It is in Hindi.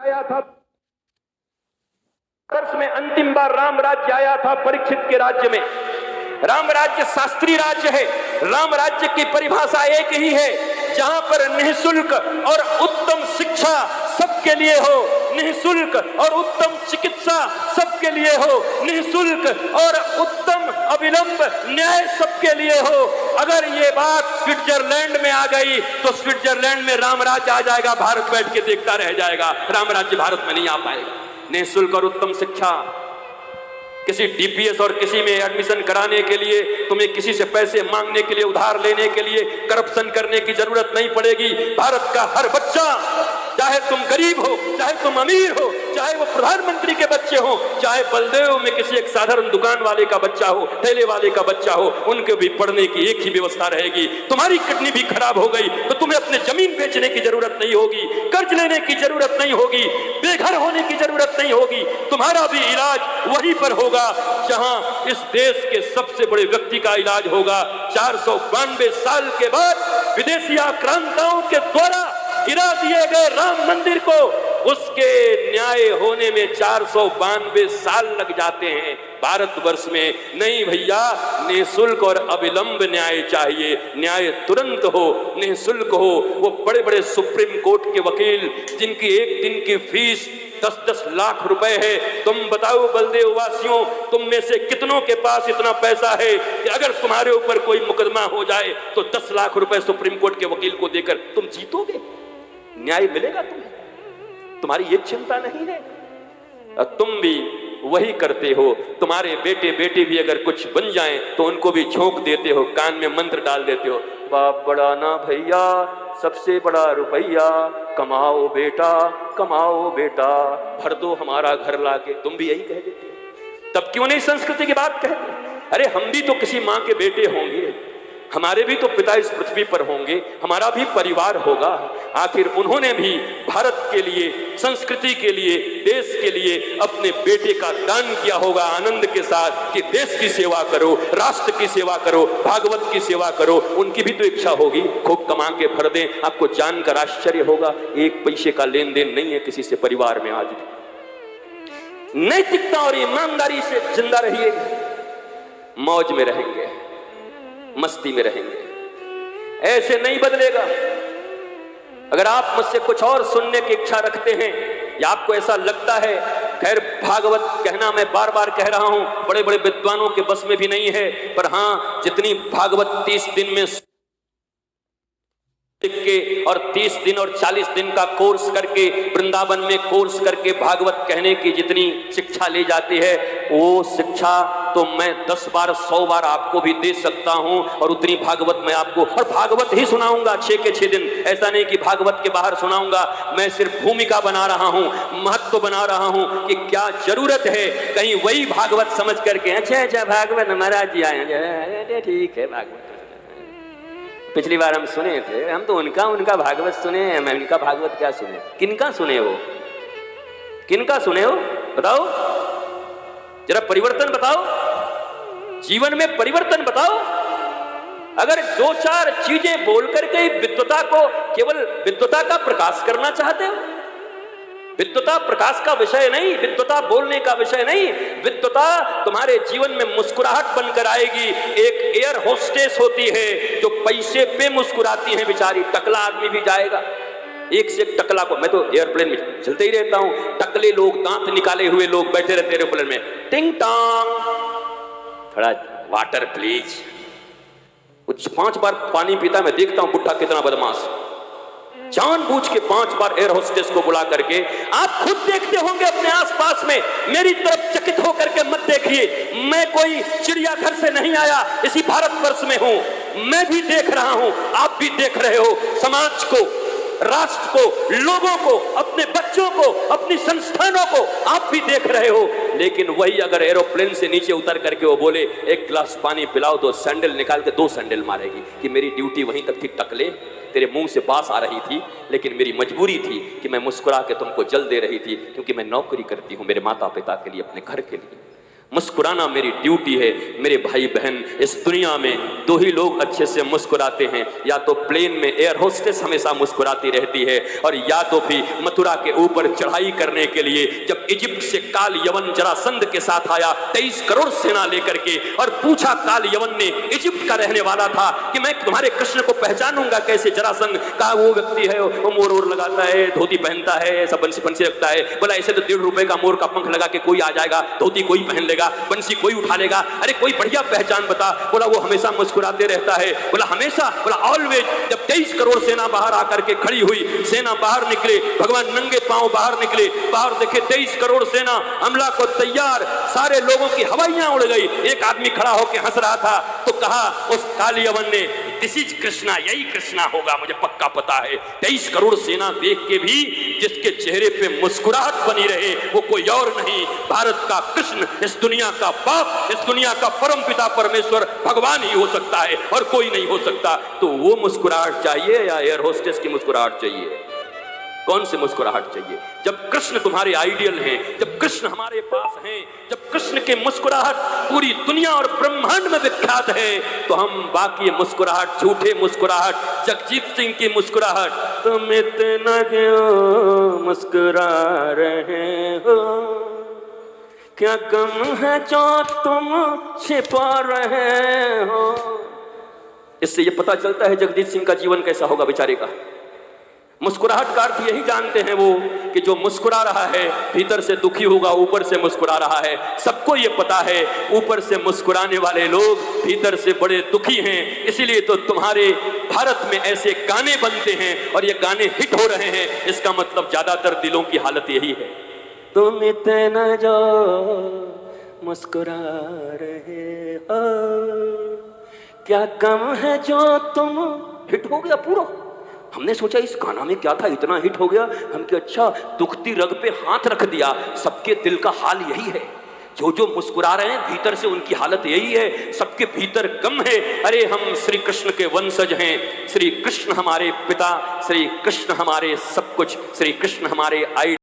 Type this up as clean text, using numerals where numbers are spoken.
आया था, कर्ष में अंतिम बार राम राज्य आया था परीक्षित के राज्य में। राम राज्य शास्त्रीय राज्य है। राम राज्य की परिभाषा एक ही है, जहां पर निःशुल्क और उत्तम शिक्षा सबके लिए हो, निःशुल्क और उत्तम चिकित्सा सबके लिए हो, निःशुल्क और उत्तम अविलंब न्याय सबके लिए हो। अगर ये बात स्विट्जरलैंड में आ गई तो स्विट्जरलैंड में राम राज्य आ जाएगा, भारत बैठ के देखता रह जाएगा, राम राज्य भारत में नहीं आ पाएगा। निःशुल्क और उत्तम शिक्षा, किसी डीपीएस और किसी में एडमिशन कराने के लिए तुम्हें किसी से पैसे मांगने के लिए, उधार लेने के लिए करप्शन करने की जरूरत नहीं पड़ेगी। भारत का हर बच्चा, चाहे तुम गरीब हो, चाहे तुम अमीर हो, चाहे वो प्रधानमंत्री के बच्चे हो, चाहे बलदेव में किसी एक साधारण दुकान वाले का बच्चा हो, ठेले वाले का बच्चा हो, उनके भी पढ़ने की एक ही व्यवस्था रहेगी। तुम्हारी किडनी भी खराब हो गई तो तुम्हें अपने जमीन बेचने की जरूरत नहीं होगी, कर्ज लेने की जरूरत नहीं होगी, बेघर होने की जरूरत नहीं होगी। तुम्हारा भी इलाज वहीं पर होगा जहां इस देश के सबसे बड़े व्यक्ति का इलाज होगा। 492 साल के बाद विदेशी आक्रांताओं के द्वारा गिरा दिए गए राम मंदिर को, उसके न्याय होने में 492 साल लग जाते हैं। भारतवर्ष में नहीं भैया, निःशुल्क और अविलंब न्याय चाहिए, न्याय तुरंत हो, निःशुल्क हो। वो बड़े बड़े सुप्रीम कोर्ट के वकील जिनकी एक दिन की फीस 10-10 लाख रुपए है, तुम बताओ बलदेव वासियों, तुम में से कितनों के पास इतना पैसा है कि अगर तुम्हारे ऊपर कोई मुकदमा हो जाए तो 10 लाख रुपए सुप्रीम कोर्ट के वकील को देकर तुम जीतोगे? न्याय मिलेगा तुम्हें? तुम्हारी ये चिंता नहीं है? तुम भी वही करते हो। तुम्हारे बेटे बेटी भी अगर कुछ बन जाएं तो उनको भी झोंक देते हो, कान में मंत्र डाल देते हो, बाप बड़ा ना भैया, सबसे बड़ा रुपया, कमाओ बेटा, कमाओ बेटा, भर दो हमारा घर लाके। तुम भी यही कह देते हो। तब क्यों नहीं संस्कृति की बात कहते? अरे हम भी तो किसी माँ के बेटे होंगे, हमारे भी तो पिता इस पृथ्वी पर होंगे, हमारा भी परिवार होगा। आखिर उन्होंने भी भारत के लिए, संस्कृति के लिए, देश के लिए अपने बेटे का दान किया होगा आनंद के साथ कि देश की सेवा करो, राष्ट्र की सेवा करो, भागवत की सेवा करो। उनकी भी तो इच्छा होगी खूब कमा के भर दें। आपको जानकर आश्चर्य होगा, एक पैसे का लेन देन नहीं है किसी से परिवार में। आज भी नैतिकता और ईमानदारी से जिंदा रहिए, मौज में रहेंगे, मस्ती में रहेंगे। ऐसे नहीं बदलेगा। अगर आप मुझसे कुछ और सुनने की इच्छा रखते हैं या आपको ऐसा लगता है, खैर भागवत कहना मैं बार बार कह रहा हूं, बड़े बड़े विद्वानों के बस में भी नहीं है, पर हां जितनी भागवत 30 दिन में के और 30 दिन और 40 दिन का कोर्स करके वृंदावन में कोर्स करके भागवत कहने की जितनी शिक्षा ली जाती है, वो शिक्षा तो मैं 10 बार 100 बार आपको भी दे सकता हूं, और उतनी भागवत मैं आपको, और भागवत ही सुनाऊंगा 6 के 6 दिन। ऐसा नहीं कि भागवत के बाहर सुनाऊंगा, मैं सिर्फ भूमिका बना रहा हूं, महत्व बना रहा हूं कि क्या जरूरत है। कहीं वही भागवत समझ करके अच्छा भागवत महाराज जी आए, ठीक है भागवत पिछली बार हम सुने थे, हम तो उनका भागवत सुने, मैं इनका भागवत क्या सुने? किनका सुने हो? किनका सुने हो? बताओ जरा, परिवर्तन बताओ, जीवन में परिवर्तन बताओ। अगर 2-4 चीजें बोल करके विद्वता को, केवल विद्वता का प्रकाश करना चाहते हो, विद्वता प्रकाश का विषय नहीं, विद्वता बोलने का विषय नहीं, विद्वता तुम्हारे जीवन में मुस्कुराहट बनकर आएगी। एक एयर होस्टेस होती है जो पैसे पे मुस्कुराती है बेचारी, टकला आदमी भी जाएगा, एक से एक टकला को, मैं तो एयरप्लेन में चलते ही रहता हूं, टकले लोग, दांत निकाले हुए लोग बैठे रहते एयरप्लेन में, टिंग टांग, थोड़ा वाटर प्लीज। कुछ 5 बार पानी पीता, मैं देखता हूं बुढ़ा कितना बदमाश, जानबूझ के 5 बार एयर होस्टेस को बुला करके। आप खुद देखते होंगे अपने आसपास में, मेरी तरफ चकित होकर के मत देखिए। मैं कोई चिड़ियाघर से नहीं आया, इसी भारतवर्ष में हूं, मैं भी देख रहा हूं, आप भी देख रहे हो। समाज को, राष्ट्र को, लोगों को, अपने बच्चों को, अपनी संस्थानों को आप भी देख रहे हो। लेकिन वही अगर एरोप्लेन से नीचे उतर करके वो बोले एक गिलास पानी पिलाओ, तो सैंडल निकाल के 2 सैंडल मारेगी कि मेरी ड्यूटी वहीं तक थी टकले, तेरे मुंह से बास आ रही थी, लेकिन मेरी मजबूरी थी कि मैं मुस्कुरा के तुमको जल दे रही थी, क्योंकि मैं नौकरी करती हूं मेरे माता पिता के लिए, अपने घर के लिए। मुस्कुराना मेरी ड्यूटी है। मेरे भाई बहन, इस दुनिया में दो ही लोग अच्छे से मुस्कुराते हैं, या तो प्लेन में एयर होस्टेस हमेशा मुस्कुराती रहती है, और या तो भी मथुरा के ऊपर चढ़ाई करने के लिए जब इजिप्ट से काल यवन जरासंध के साथ आया 23 करोड़ सेना लेकर के, और पूछा काल यवन ने, इजिप्ट का रहने वाला था, कि मैं तुम्हारे कृष्ण को पहचानूंगा कैसे? जरासंध कहा वो व्यक्ति है, वो मोर ओर लगाता है, धोती पहनता है, सब बंसी बंसी रखता है। बोला ऐसे तो 1.5 रुपए का मोर का पंख लगा के कोई आ जाएगा, धोती कोई पहन लेगा, बंसी कोई उठा लेगा, अरे कोई बढ़िया पहचान बता। बोला वो हमेशा मुस्कुराते रहता है। बोला हमेशा? बोला ऑलवेज। जब 23 करोड़ सेना बाहर आकर के खड़ी हुई, सेना बाहर निकले, भगवान नंगे पांव बाहर निकले, बाहर देखे 23 करोड़ सेना हमला को तैयार, सारे लोगों की हवाइयां उड़ गई। एक आदमी खड़ा होकर हंस रहा था, तो कहा उस काल यवन ने, दिस इज कृष्णा, यही कृष्णा होगा, मुझे पक्का पता है। 23 करोड़ सेना देख के भी जिसके चेहरे पे मुस्कुराहट बनी रहे वो कोई और नहीं, भारत का कृष्ण, इस दुनिया का बाप, इस दुनिया का परम पिता परमेश्वर भगवान ही हो सकता है और कोई नहीं हो सकता। तो वो मुस्कुराहट चाहिए या एयर होस्टेस की मुस्कुराहट चाहिए? कौन सी मुस्कुराहट चाहिए? जब कृष्ण तुम्हारे आइडियल हैं, जब कृष्ण हमारे पास हैं, जब कृष्ण के मुस्कुराहट पूरी दुनिया और ब्रह्मांड में विख्यात है, तो हम बाकी मुस्कुराहट, झूठे मुस्कुराहट, जगजीत सिंह की मुस्कुराहट, तुम इतना क्यों मुस्कुरा रहे हो, क्या गम है जो तुम छिपा रहे हो। इससे ये पता चलता है जगजीत सिंह का जीवन कैसा होगा बेचारे का। मुस्कुराहट का अर्थ यही जानते हैं वो कि जो मुस्कुरा रहा है भीतर से दुखी होगा, ऊपर से मुस्कुरा रहा है। सबको ये पता है ऊपर से मुस्कुराने वाले लोग भीतर से बड़े दुखी हैं। इसीलिए तो तुम्हारे भारत में ऐसे गाने बनते हैं और ये गाने हिट हो रहे हैं। इसका मतलब ज्यादातर दिलों की हालत यही है, तुम इतना जो मुस्कुरा रहे हो, क्या गम है जो तुम। हिट हो गया पूरा। हमने सोचा इस गाना में क्या था, इतना हिट हो गया। हम कि अच्छा, दुखती रग पे हाथ रख दिया। सबके दिल का हाल यही है, जो जो मुस्कुरा रहे हैं भीतर से उनकी हालत यही है, सबके भीतर गम है। अरे हम श्री कृष्ण के वंशज हैं, श्री कृष्ण हमारे पिता, श्री कृष्ण हमारे सब कुछ, श्री कृष्ण हमारे आई